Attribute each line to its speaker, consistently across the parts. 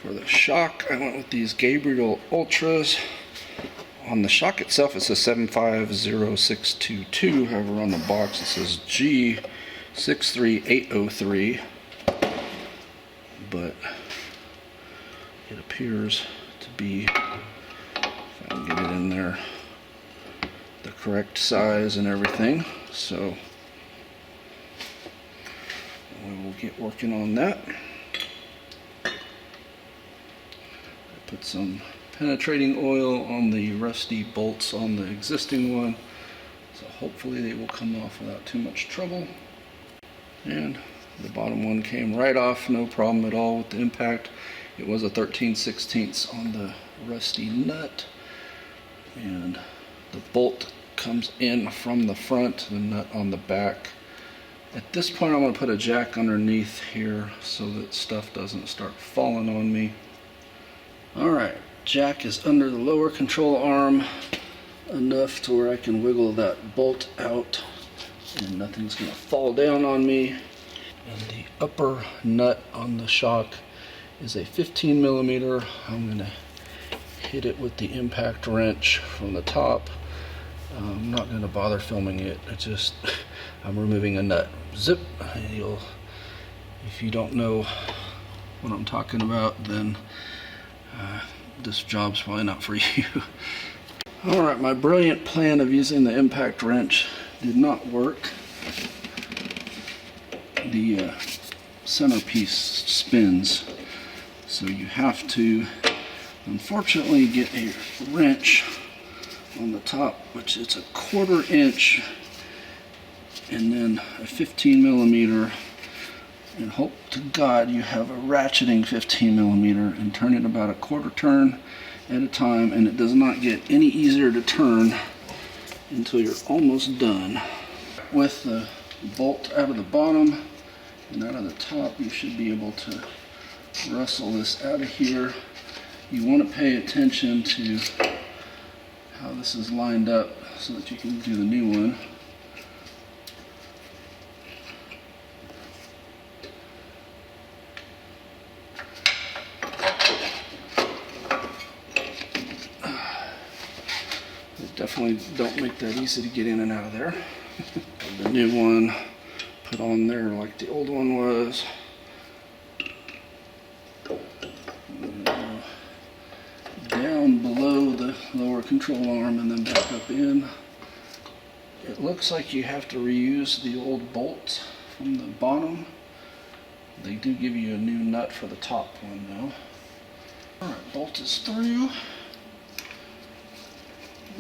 Speaker 1: For the shock, I went with these Gabriel Ultras. On the shock itself, it says 750622. However, on the box, it says G63803. But it appears to be, if I can get it in there, the correct size and everything. So we will get working on that. Put some penetrating oil on the rusty bolts on the existing one, so hopefully they will come off without too much trouble. And the bottom one came right off, no problem at all with the impact. It was a 13/16 on the rusty nut, and the bolt comes in from the front, the nut on the back. At this point, I'm going to put a jack underneath here so that stuff doesn't start falling on me. Alright, jack is under the lower control arm enough to where I can wiggle that bolt out and nothing's going to fall down on me. And the upper nut on the shock is a 15mm. I'm going to hit it with the impact wrench from the top. I'm not going to bother filming it. I'm removing a nut. Zip. If you don't know what I'm talking about, then this job's probably not for you. Alright, my brilliant plan of using the impact wrench did not work. The centerpiece spins, so you have to unfortunately get a wrench on the top, which is a 1/4 inch, and then a 15mm, and hope to God you have a ratcheting 15mm, and turn it about a 1/4 turn at a time, and it does not get any easier to turn until you're almost done. With the bolt out of the bottom and out of the top, you should be able to wrestle this out of here. You want to pay attention to how this is lined up so that you can do the new one. Definitely don't make that easy to get in and out of there. The new one put on there like the old one was. Down below the lower control arm and then back up in. It looks like you have to reuse the old bolts from the bottom. They do give you a new nut for the top one though. Alright, bolt is through.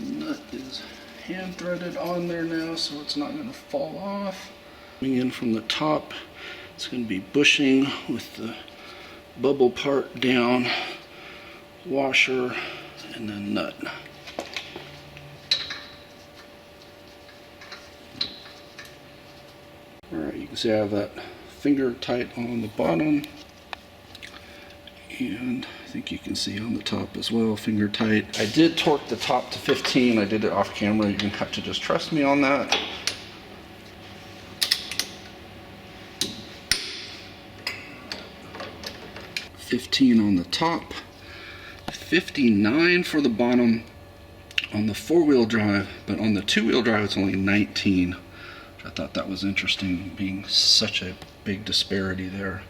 Speaker 1: Nut is hand threaded on there now, so it's not going to fall off. Coming in from the top, it's going to be bushing with the bubble part down, washer, and then nut. Alright, you can see I have that finger tight on the bottom, and I think you can see on the top as well, finger tight. I did torque the top to 15. I did it off camera. You're going to have to just trust me on that. $15 on the top, 59 for the bottom on the 4-wheel drive, but on the 2-wheel drive it's only 19. I thought that was interesting, being such a big disparity there.